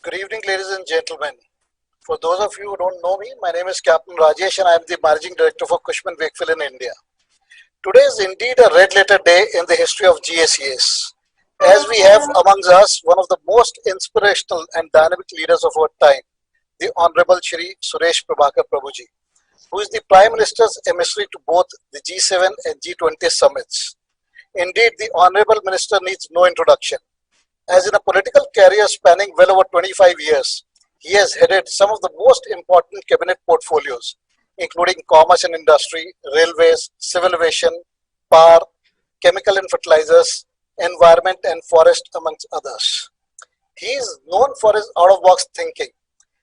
Good evening, ladies and gentlemen. For those of you who don't know me, my name is Captain Rajesh and I am the Managing Director for Cushman Wakefield in India. Today is indeed a red letter day in the history of GACS, as we have amongst us one of the most inspirational and dynamic leaders of our time, the Honorable Shri Suresh Prabhakar Prabhuji, who is the Prime Minister's emissary to both the G7 and G20 summits. Indeed, the Honorable Minister needs no introduction, as in a political career spanning well over 25 years, he has headed some of the most important cabinet portfolios, including commerce and industry, railways, civil aviation, power, chemical and fertilizers, environment and forest, amongst others. He is known for his out-of-box thinking,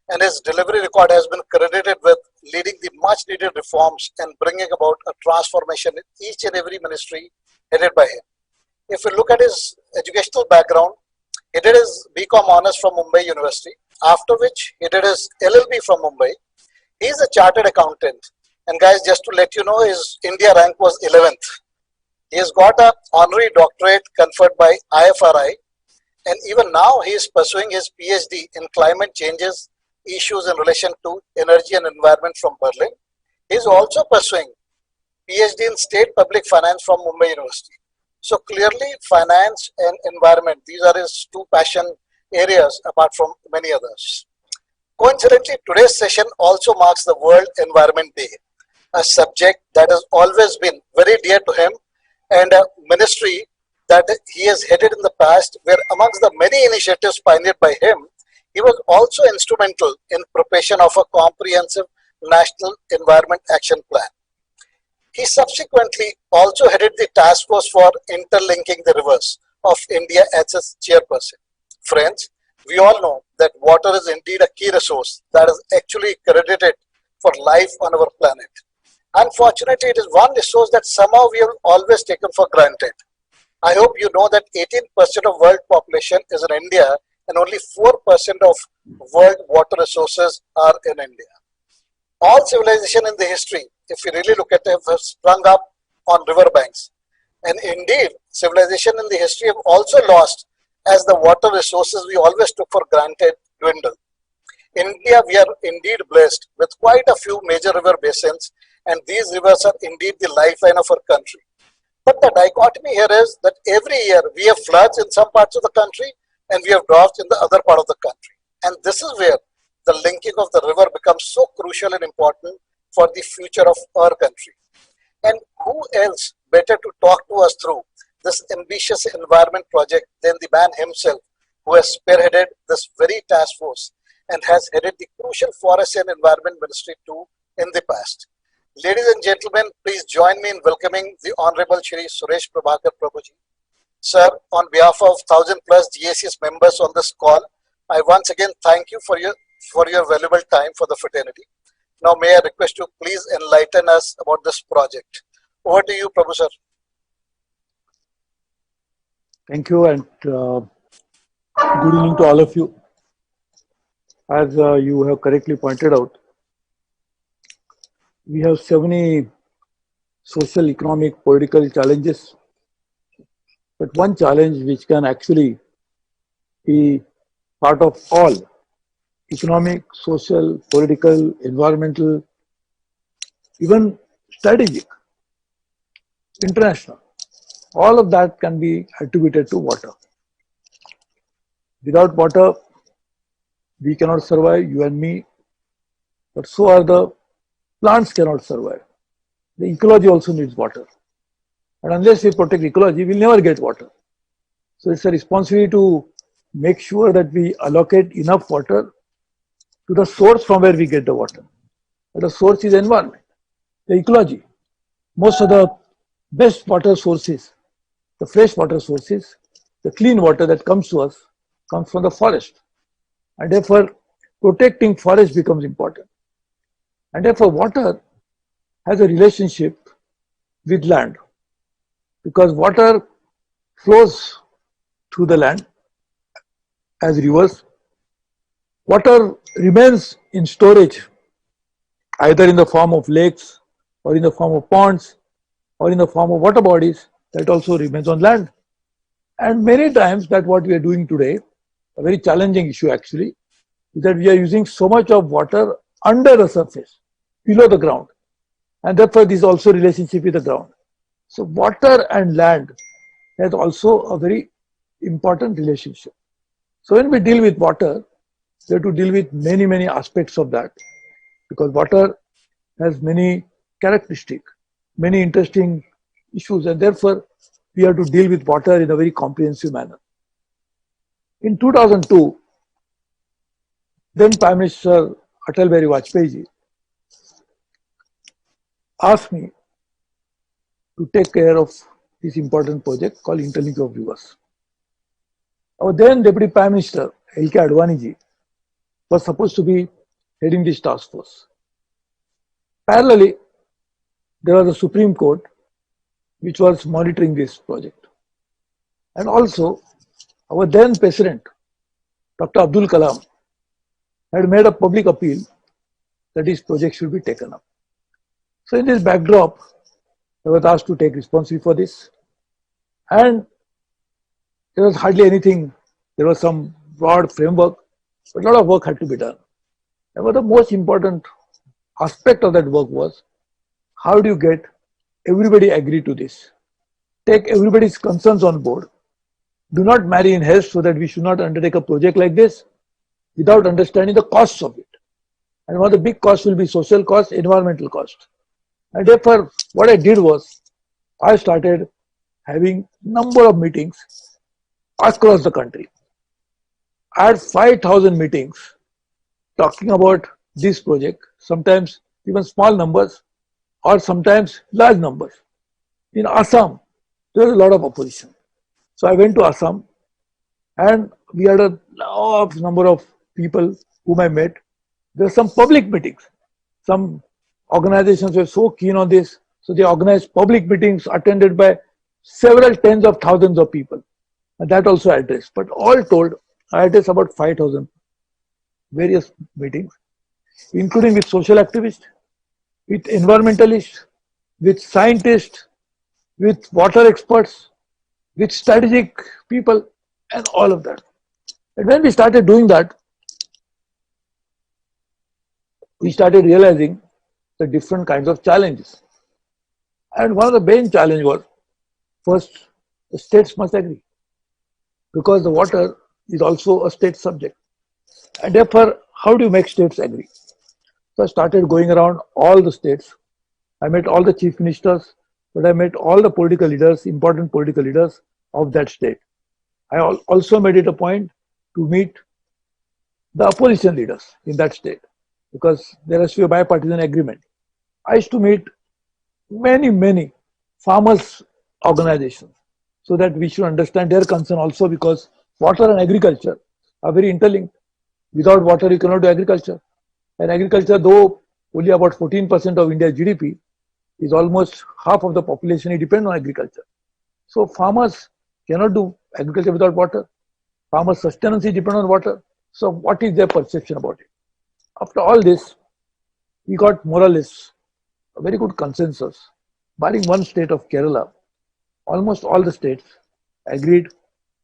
and his delivery record has been credited with leading the much-needed reforms and bringing about a transformation in each and every ministry headed by him. If we look at his educational background, he did his BCom honors from Mumbai University, after which he did his LLB from Mumbai. He is a chartered accountant. And guys, just to let you know, his India rank was 11th. He has got an honorary doctorate conferred by IFRI. And even now, he is pursuing his PhD in climate changes issues in relation to energy and environment from Berlin. He is also pursuing PhD in state public finance from Mumbai University. So clearly, finance and environment, these are his two passion areas apart from many others. Coincidentally, today's session also marks the World Environment Day, a subject that has always been very dear to him and a ministry that he has headed in the past, where amongst the many initiatives pioneered by him, he was also instrumental in preparation of a comprehensive National Environment Action Plan. He subsequently also headed the task force for interlinking the rivers of India as its chairperson. Friends, we all know that water is indeed a key resource that is actually credited for life on our planet. Unfortunately, it is one resource that somehow we have always taken for granted. I hope you know that 18% of world population is in India and only 4% of world water resources are in India. All civilization in the history, if we really look at it, have sprung up on riverbanks. And indeed, civilization in the history have also lost as the water resources we always took for granted dwindle. In India, we are indeed blessed with quite a few major river basins, and these rivers are indeed the lifeline of our country. But the dichotomy here is that every year we have floods in some parts of the country and we have droughts in the other part of the country. And this is where the linking of the river becomes so crucial and important for the future of our country. And who else better to talk to us through this ambitious environment project than the man himself, who has spearheaded this very task force and has headed the crucial Forest and Environment Ministry too in the past. Ladies and gentlemen, please join me in welcoming the Honorable Shri Suresh Prabhakar Prabhuji. Sir, on behalf of 1,000 plus GACS members on this call, I once again thank you for your valuable time for the fraternity. Now, may I request you please enlighten us about this project. Over to you, Prabhu sir. Thank you, and good evening to all of you. As you have correctly pointed out, we have so many social, economic, political challenges. But one challenge which can actually be part of all economic, social, political, environmental, even strategic, international, all of that can be attributed to water. Without water, we cannot survive, you and me, but so are the plants cannot survive. The ecology also needs water. And unless we protect ecology, we'll never get water. So it's a responsibility to make sure that we allocate enough water to the source from where we get the water. But the source is environment, the ecology. Most of the best water sources, the fresh water sources, the clean water that comes to us comes from the forest. And therefore, protecting forest becomes important. And therefore, water has a relationship with land, because water flows through the land as rivers. Water remains in storage either in the form of lakes or in the form of ponds or in the form of water bodies that also remains on land. And many times that what we are doing today, a very challenging issue actually, is that we are using so much of water under the surface, below the ground. And therefore, this is also relationship with the ground. So water and land has also a very important relationship. So when we deal with water, we have to deal with many, many aspects of that, because water has many characteristics, many interesting issues, and therefore we have to deal with water in a very comprehensive manner. In 2002, then Prime Minister Atal Bihari Vajpayee asked me to take care of this important project called Interlink of Rivers. Our then Deputy Prime Minister L.K. Advani ji was supposed to be heading this task force. Parallelly, there was a Supreme Court which was monitoring this project. And also, our then President, Dr. Abdul Kalam, had made a public appeal that this project should be taken up. So in this backdrop, I was asked to take responsibility for this. And there was hardly anything, there was some broad framework, but a lot of work had to be done. And what the most important aspect of that work was, how do you get everybody agree to this? Take everybody's concerns on board. Do not marry in haste, so that we should not undertake a project like this without understanding the costs of it. And one of the big costs will be social costs, environmental costs. And therefore, what I did was, I started having number of meetings across the country. I had 5,000 meetings talking about this project, sometimes even small numbers or sometimes large numbers. In Assam, there was a lot of opposition. So I went to Assam and we had a large number of people whom I met. There were some public meetings. Some organizations were so keen on this, so they organized public meetings attended by several tens of thousands of people. And that also I addressed. But all told, I addressed about 5,000 various meetings, including with social activists, with environmentalists, with scientists, with water experts, with strategic people, and all of that. And when we started doing that, we started realizing the different kinds of challenges. And one of the main challenges was, first, the states must agree, because the water is also a state subject. And therefore, how do you make states agree? So I started going around all the states. I met all the chief ministers, but I met all the political leaders, important political leaders of that state. I also made it a point to meet the opposition leaders in that state, because there has to be a bipartisan agreement. I used to meet many farmers' organizations, so that we should understand their concern also, because water and agriculture are very interlinked. Without water, you cannot do agriculture. And agriculture, though only about 14% of India's GDP, is almost half of the population depend on agriculture. So farmers cannot do agriculture without water. Farmers' sustenance depend on water. So what is their perception about it? After all this, we got more or less a very good consensus. Barring one state of Kerala, almost all the states agreed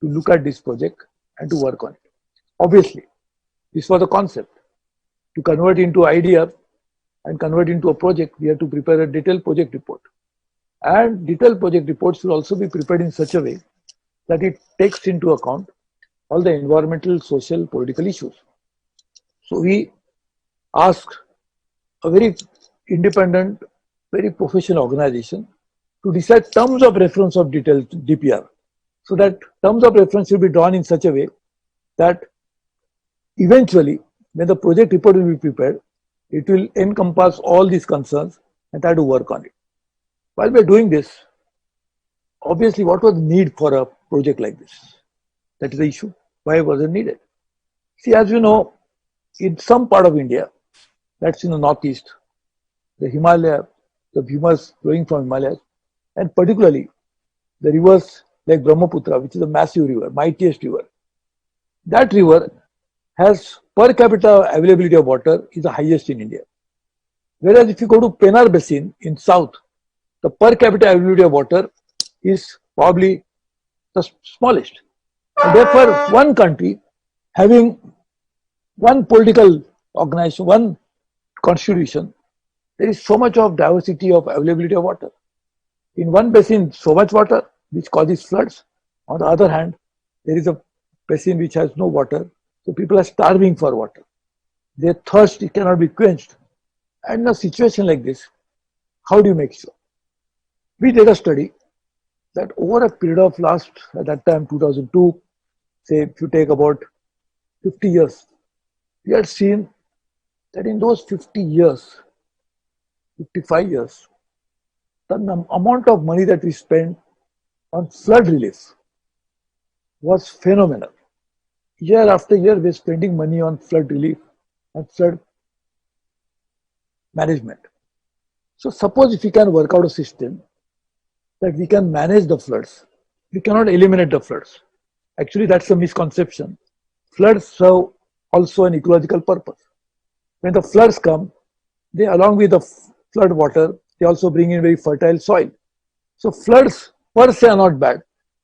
to look at this project and to work on it. Obviously, this was a concept. To convert into idea and convert into a project, we have to prepare a detailed project report. And detailed project reports will also be prepared in such a way that it takes into account all the environmental, social, political issues. So we asked a very independent, very professional organization to decide terms of reference of detailed DPR. So that terms of reference will be drawn in such a way that eventually, when the project report will be prepared, it will encompass all these concerns and try to work on it. While we are doing this, obviously, what was the need for a project like this? That is the issue. Why was it needed? See, as you know, in some part of India, that's in the northeast, the Himalaya, the Bhimas flowing from Himalayas, and particularly the rivers like Brahmaputra, which is a massive river, mightiest river. That river has per capita availability of water is the highest in India. Whereas if you go to Pennar Basin in south, the per capita availability of water is probably the smallest. And therefore, one country having one political organization, one constitution, there is so much of diversity of availability of water. In one basin, so much water, which causes floods. On the other hand, there is a basin which has no water, so people are starving for water. Their thirst cannot be quenched. And in a situation like this, how do you make sure? We did a study that over a period of last, at that time, 2002, say if you take about 50 years, we had seen that in those 50 years, 55 years, the amount of money that we spent on flood relief was phenomenal. Year after year, we're spending money on flood relief and flood management. So suppose if we can work out a system that we can manage the floods, we cannot eliminate the floods. Actually, that's a misconception. Floods serve also an ecological purpose. When the floods come, they along with the flood water, they also bring in very fertile soil. So floods per se are not bad,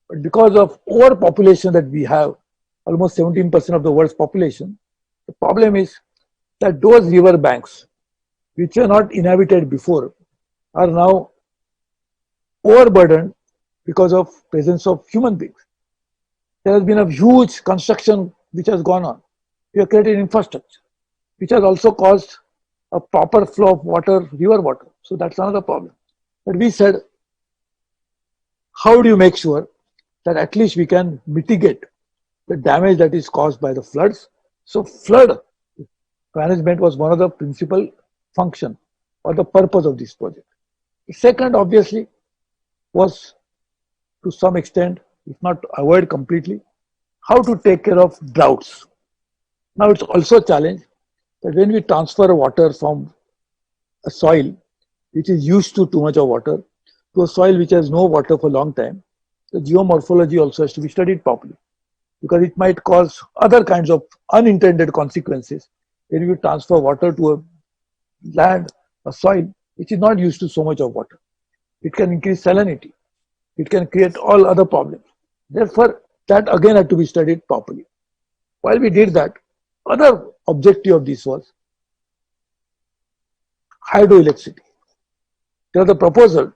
but because of overpopulation that we have, almost 17% of the world's population, the problem is that those river banks, which were not inhabited before, are now overburdened because of presence of human beings. There has been a huge construction which has gone on. We have created infrastructure, which has also caused a proper flow of water, river water. So that's another problem. But we said, how do you make sure that at least we can mitigate the damage that is caused by the floods? So flood management was one of the principal function or the purpose of this project. The second, obviously, was to some extent, if not avoid completely, how to take care of droughts. Now it's also a challenge that when we transfer water from a soil which is used to too much of water to a soil which has no water for a long time, the geomorphology also has to be studied properly, because it might cause other kinds of unintended consequences when you transfer water to a land, a soil which is not used to so much of water. It can increase salinity. It can create all other problems. Therefore, that again had to be studied properly. While we did that, other objective of this was hydroelectricity. There was a proposal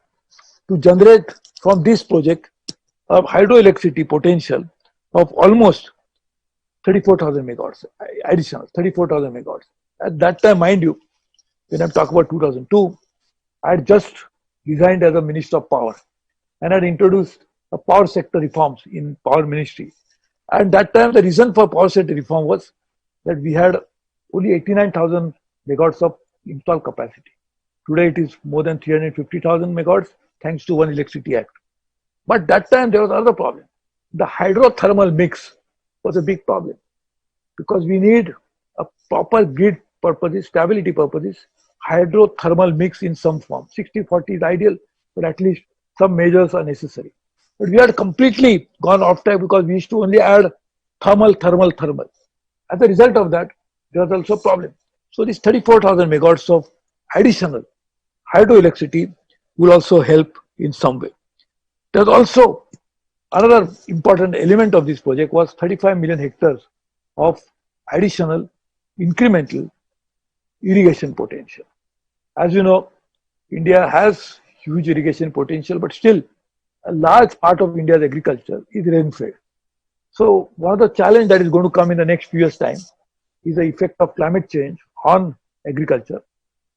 to generate from this project a hydroelectricity potential of almost 34,000 megawatts, additional 34,000 megawatts. At that time, mind you, when I'm talking about 2002, I had just resigned as a Minister of Power and had introduced a power sector reforms in Power Ministry. And that time, the reason for power sector reform was that we had only 89,000 megawatts of installed capacity. Today, it is more than 350,000 megawatts thanks to One Electricity Act. But that time, there was another problem. The hydrothermal mix was a big problem because we need a proper grid purposes, stability purposes, hydrothermal mix in some form. 60-40 is ideal, but at least some measures are necessary. But we had completely gone off track because we used to only add thermal. As a result of that, there was also a problem. So this 34,000 megawatts of additional hydroelectricity will also help in some way. There's also another important element of this project was 35 million hectares of additional incremental irrigation potential. As you know, India has huge irrigation potential, but still a large part of India's agriculture is rain-fed. So one of the challenges that is going to come in the next few years' time is the effect of climate change on agriculture.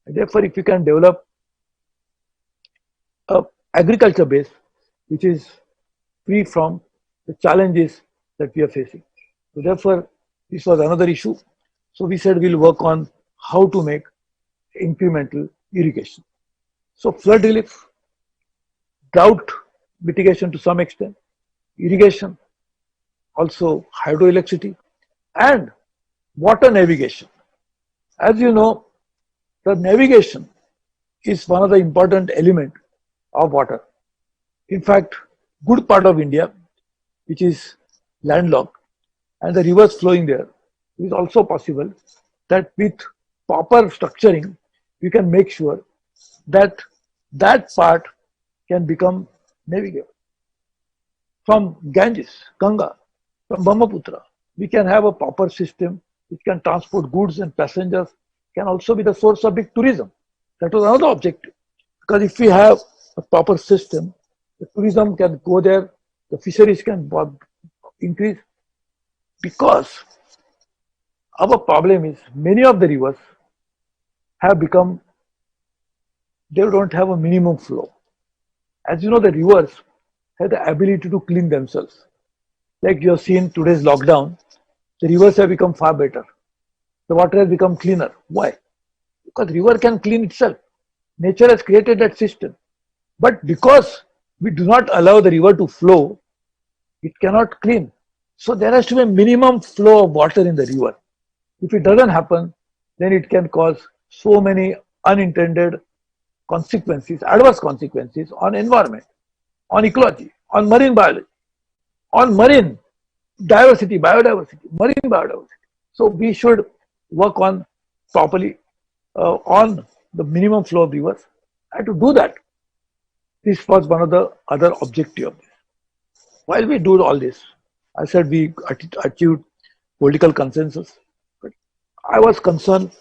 And therefore, if you can develop a agriculture base which is free from the challenges that we are facing. So therefore, this was another issue. So we said we'll work on how to make incremental irrigation. So flood relief, drought mitigation to some extent, irrigation, also hydroelectricity, and water navigation. As you know, the navigation is one of the important elements of water. In fact, good part of India, which is landlocked, and the rivers flowing there, it is also possible that with proper structuring, we can make sure that that part can become navigable. From Ganges, Ganga, from Brahmaputra, we can have a proper system which can transport goods and passengers, can also be the source of big tourism. That was another objective. Because if we have a proper system, the tourism can go there, the fisheries can increase. Because our problem is many of the rivers have become, they don't have a minimum flow. As you know, the rivers have the ability to clean themselves. Like you have seen today's lockdown, the rivers have become far better. The water has become cleaner. Why? Because river can clean itself. Nature has created that system. But because we do not allow the river to flow, it cannot clean. So there has to be a minimum flow of water in the river. If it doesn't happen, then it can cause so many unintended consequences, adverse consequences on environment, on ecology, on marine biology, on marine diversity, biodiversity, marine biodiversity. So we should work on properly on the minimum flow of rivers. And to do that, this was one of the other objective of this. While we do all this, I said we achieved political consensus. But I was concerned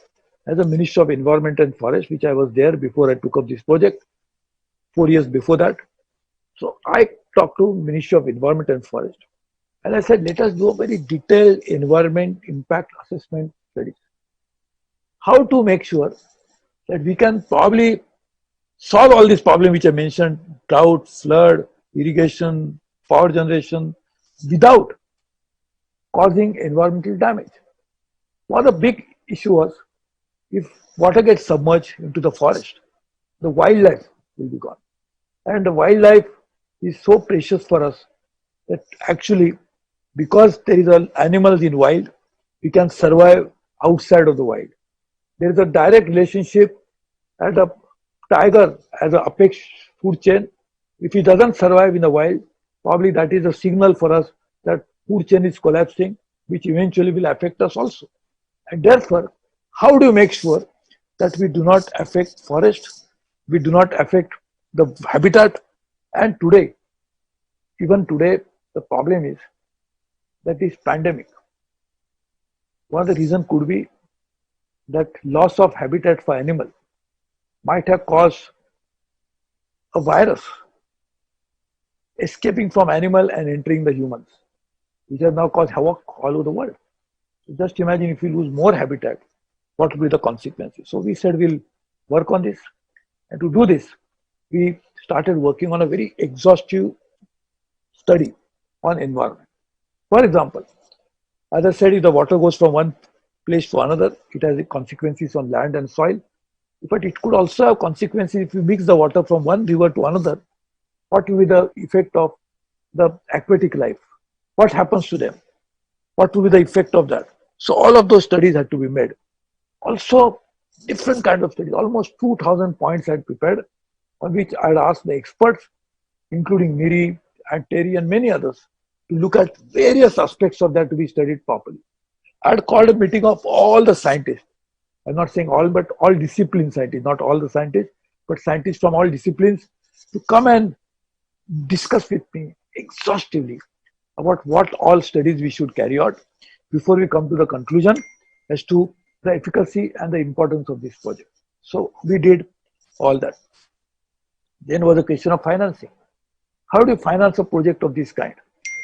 as a Minister of Environment and Forest, which I was there before I took up this project, 4 years before that. So I talked to Ministry of Environment and Forest, and I said, let us do a very detailed environment impact assessment study. How to make sure that we can probably solve all these problems which I mentioned, drought, flood, irrigation, power generation, without causing environmental damage. One of the big issue was, if water gets submerged into the forest, the wildlife will be gone. And the wildlife is so precious for us that actually, because there is animals in wild, we can survive outside of the wild. There is a direct relationship at a tiger as an apex food chain. If he doesn't survive in the wild, probably that is a signal for us that food chain is collapsing, which eventually will affect us also. And therefore, how do you make sure that we do not affect forest, we do not affect the habitat? And today, even today, the problem is that this pandemic, one of the reasons could be that loss of habitat for animal might have caused a virus escaping from animal and entering the humans, which has now caused havoc all over the world. So just imagine if we lose more habitat, what will be the consequences? So we said we'll work on this. And to do this, we started working on a very exhaustive study on environment. For example, as I said, if the water goes from one place to another, it has consequences on land and soil. But it could also have consequences if you mix the water from one river to another. What will be the effect of the aquatic life? What happens to them? What will be the effect of that? So all of those studies had to be made. Also, different kind of studies, almost 2,000 points I had prepared, on which I had asked the experts, including Miri and Terry and many others, to look at various aspects of that to be studied properly. I had called a meeting of all the scientists. I'm not saying all, but all discipline scientists, not all the scientists, but scientists from all disciplines, to come and discuss with me exhaustively about what all studies we should carry out before we come to the conclusion as to the efficacy and the importance of this project. So we did all that. Then was a question of financing. How do you finance a project of this kind?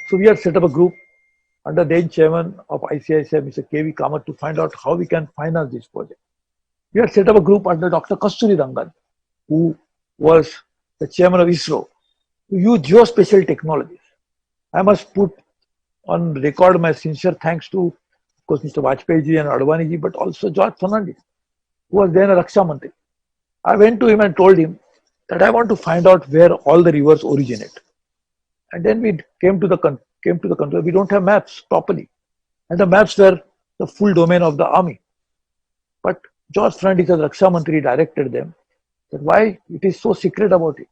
So we had set up a group under the then chairman of ICICI, Mr. K.V. Kamath, to find out how we can finance this project. We had set up a group under Dr. Kasturi Rangan, who was the chairman of ISRO, to use geospatial technologies. I must put on record my sincere thanks to, of course, Mr. Vajpayee ji and Advani ji, but also George Fernandez, who was then a Raksha Mantri. I went to him and told him that I want to find out where all the rivers originate. And then we came to the conclusion we don't have maps properly. And the maps were the full domain of the army. But George Fernandez as Raksha Mantri directed them that why it is so secret about it.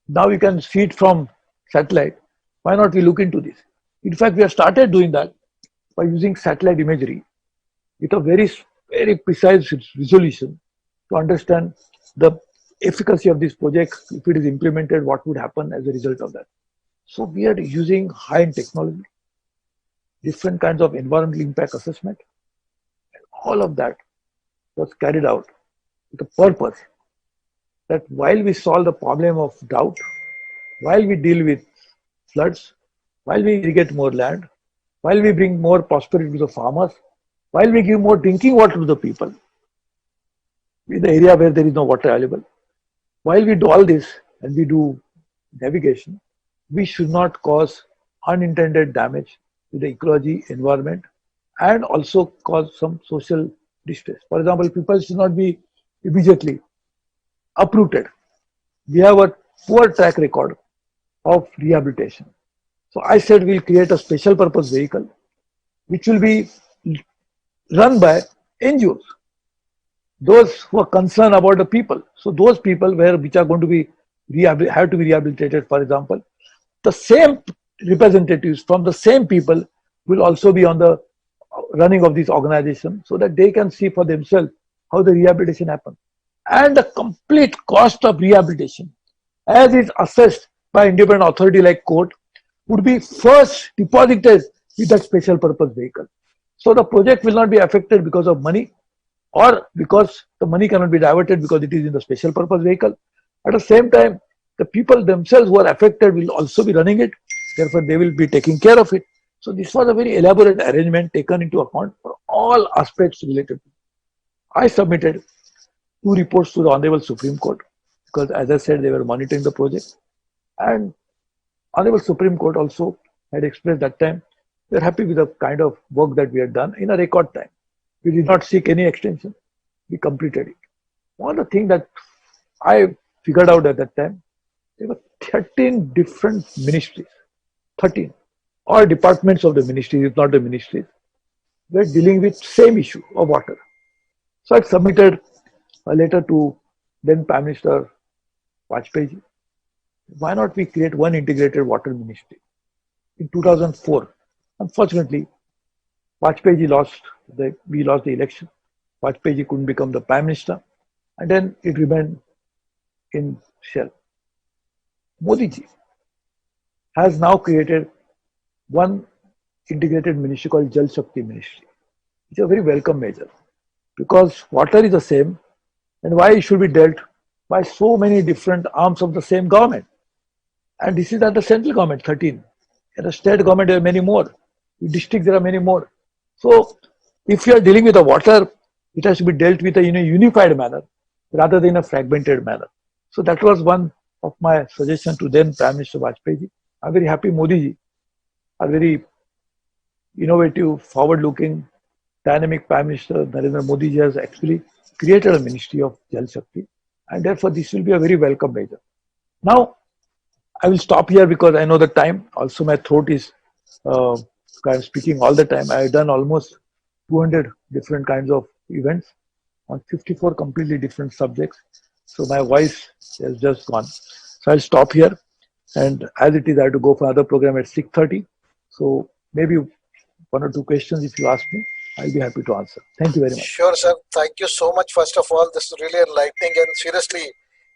Now you can see it from satellite. Why not we look into this? In fact, we have started doing that by using satellite imagery with a very, very precise resolution to understand the efficacy of this project. If it is implemented, what would happen as a result of that. So we are using high-end technology, different kinds of environmental impact assessment, all of that was carried out with the purpose that while we solve the problem of drought, while we deal with floods, while we irrigate more land, while we bring more prosperity to the farmers, while we give more drinking water to the people in the area where there is no water available, while we do all this and we do navigation, we should not cause unintended damage to the ecology, environment, and also cause some social distress. For example, people should not be immediately uprooted. We have a poor track record of rehabilitation. So I said we'll create a special purpose vehicle which will be run by NGOs, those who are concerned about the people. So those people which are going to be have to be rehabilitated, for example, the same representatives from the same people will also be on the running of this organization so that they can see for themselves how the rehabilitation happens. And the complete cost of rehabilitation, as is assessed by independent authority like court, would be first deposited with that special purpose vehicle. So the project will not be affected because of money or because the money cannot be diverted because it is in the special purpose vehicle. At the same time, the people themselves who are affected will also be running it. Therefore, they will be taking care of it. So this was a very elaborate arrangement taken into account for all aspects related. I submitted 2 reports to the Honorable Supreme Court because, as I said, they were monitoring the project. And Honorable Supreme Court also had expressed that time they are happy with the kind of work that we had done in a record time. We did not seek any extension. We completed it. One of the things that I figured out at that time, there were 13 different ministries, 13, all departments of the ministries, if not the ministries, were dealing with same issue of water. So I submitted a letter to then Prime Minister Vajpayee. Why not we create one integrated water ministry? In 2004, unfortunately, we lost the election. Vajpayee couldn't become the Prime Minister, and then it remained in shell. Modi ji has now created one integrated ministry called Jal Shakti Ministry. It's a very welcome measure because water is the same, and why it should be dealt by so many different arms of the same government. And this is at the central government, 13. At the state government, there are many more. In districts, there are many more. So, if you are dealing with the water, it has to be dealt with in a unified manner rather than a fragmented manner. So, that was one of my suggestions to then Prime Minister Vajpayee. I'm very happy Modi ji, a very innovative, forward-looking, dynamic Prime Minister Narendra Modi ji has actually created a ministry of Jal Shakti, and therefore this will be a very welcome measure. Now, I will stop here because I know the time. Also, my throat is kind of speaking all the time. I have done almost 200 different kinds of events on 54 completely different subjects. So my voice has just gone. So I'll stop here. And as it is, I have to go for another program at 6:30. So maybe 1 or 2 questions if you ask me, I'll be happy to answer. Thank you very much. Sure, sir. Thank you so much. First of all, this is really enlightening, and seriously,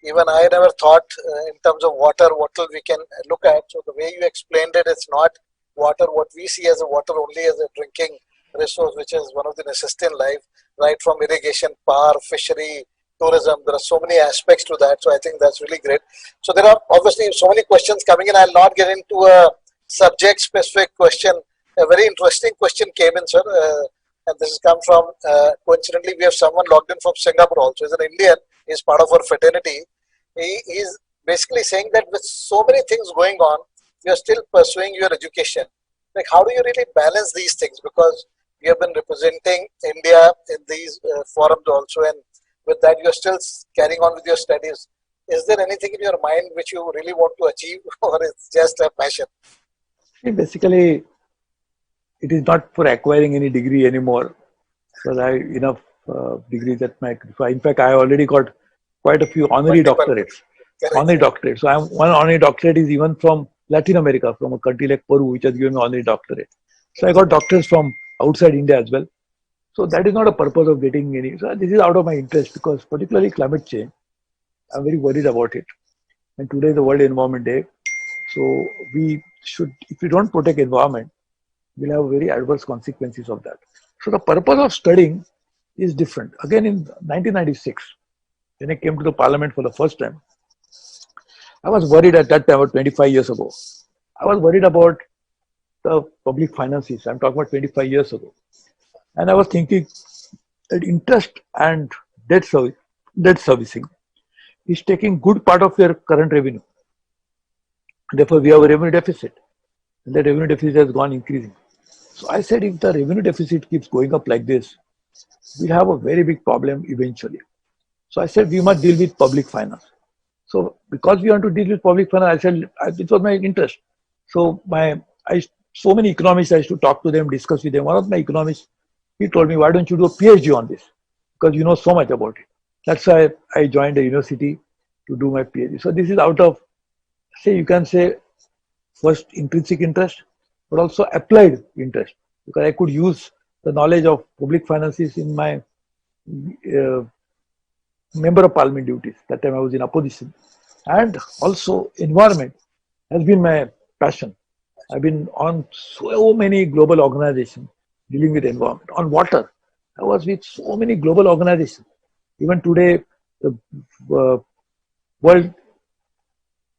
even I never thought in terms of water, what we can look at. So the way you explained it, it's not water what we see as a water only as a drinking resource, which is one of the necessity in life, right from irrigation, power, fishery, tourism. There are so many aspects to that. So I think that's really great. So there are obviously so many questions coming in. I'll not get into a subject specific question. A very interesting question came in, sir. And this has come from, coincidentally, we have someone logged in from Singapore also. He's an Indian. He's part of our fraternity. He's basically saying that with so many things going on, you are still pursuing your education. Like, how do you really balance these things? Because you have been representing India in these forums also, and with that, you are still carrying on with your studies. Is there anything in your mind which you really want to achieve, or it's just a passion? Basically, it is not for acquiring any degree anymore, because I have enough degrees at my. In fact, I already got quite a few honorary doctorates. Honorary doctorate. So one honorary doctorate is even from Latin America, from a country like Peru, which has given me honorary doctorate. So I got doctorates from outside India as well. So that is not a purpose of getting any. So this is out of my interest because particularly climate change, I'm very worried about it. And today is the World Environment Day. So we should, if we don't protect environment, we'll have very adverse consequences of that. So the purpose of studying is different. Again, in 1996, when I came to the parliament for the first time, I was worried at that time, about 25 years ago. I was worried about the public finances. I'm talking about 25 years ago. And I was thinking that interest and debt servicing is taking good part of your current revenue. Therefore, we have a revenue deficit. And the revenue deficit has gone increasing. So I said, if the revenue deficit keeps going up like this, we'll have a very big problem eventually. So I said, we must deal with public finance. So because we want to deal with public finance, I said, it was my interest. So so many economists, I used to talk to them, discuss with them. One of my economists, he told me, why don't you do a PhD on this? Because you know so much about it. That's why I joined a university to do my PhD. So this is out of, you can say, first intrinsic interest, but also applied interest. Because I could use the knowledge of public finances in my member of parliament duties. That time I was in opposition. And also environment has been my passion. I've been on so many global organizations dealing with environment. On water, I was with so many global organizations. Even today, the World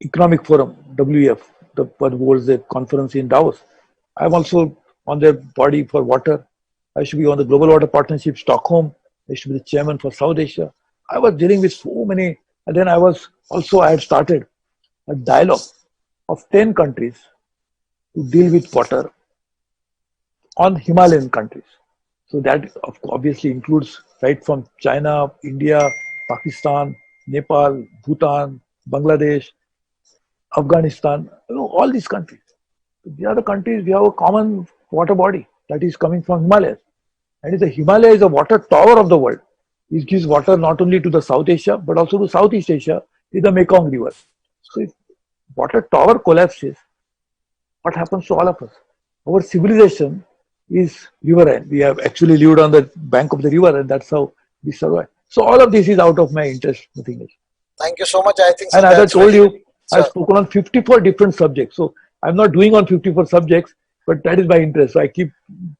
Economic Forum, WEF, was the conference in Davos. I'm also on the body for water. I should be on the Global Water Partnership, Stockholm. I should be the chairman for South Asia. I was dealing with so many. And then I had started a dialogue of 10 countries to deal with water on Himalayan countries. So that obviously includes right from China, India, Pakistan, Nepal, Bhutan, Bangladesh, Afghanistan, all these countries. The other countries, we have a common water body that is coming from Himalayas. And the Himalaya is a water tower of the world. It gives water not only to the South Asia, but also to Southeast Asia with the Mekong River. So if water tower collapses, what happens to all of us? Our civilization is riverine. We have actually lived on the bank of the river, and that's how we survive. So all of this is out of my interest, nothing else. Thank you so much. I think. And as I told you, I've spoken on 54 different subjects. So I'm not doing on 54 subjects, but that is my interest. So I keep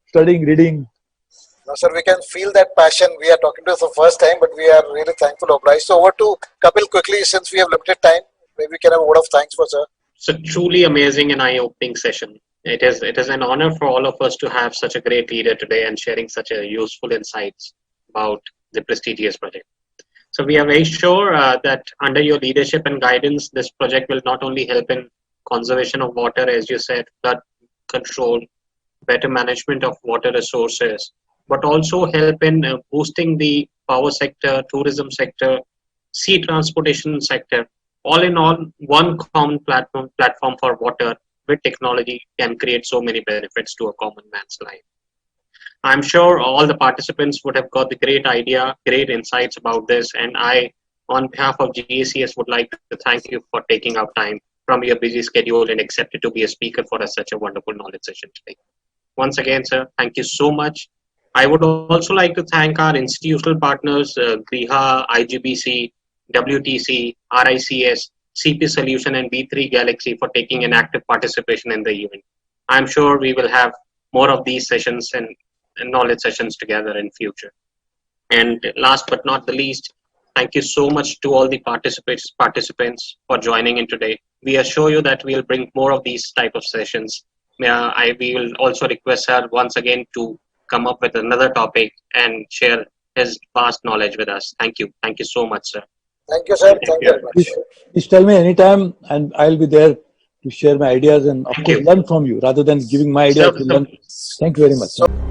studying, reading. No, sir, we can feel that passion. We are talking to you for the first time, but we are really thankful, obliged. So over to Kapil quickly, since we have limited time. Maybe we can have a word of thanks for sir. It's a truly amazing and eye-opening session. It is an honor for all of us to have such a great leader today and sharing such a useful insights about the prestigious project. So we are very sure that under your leadership and guidance, this project will not only help in conservation of water, as you said, flood control, better management of water resources, but also help in boosting the power sector, tourism sector, sea transportation sector. All in all, one common platform for water with technology can create so many benefits to a common man's life. I'm sure all the participants would have got the great idea, great insights about this. And I, on behalf of GACS, would like to thank you for taking out time from your busy schedule and accepted to be a speaker for such a wonderful knowledge session today. Once again, sir, thank you so much. I would also like to thank our institutional partners, Griha, IGBC, WTC, RICS, CP Solution, and B3 Galaxy for taking an active participation in the event. I'm sure we will have more of these sessions and knowledge sessions together in future. And last but not the least, thank you so much to all the participants for joining in today. We assure you that we'll bring more of these type of sessions. We will also request her once again to come up with another topic and share his vast knowledge with us. Thank you. Thank you so much, sir. Thank you, sir. Thank you very much. Please tell me anytime, and I'll be there to share my ideas and, of course, learn from you rather than giving my ideas to learn. Thank you very much.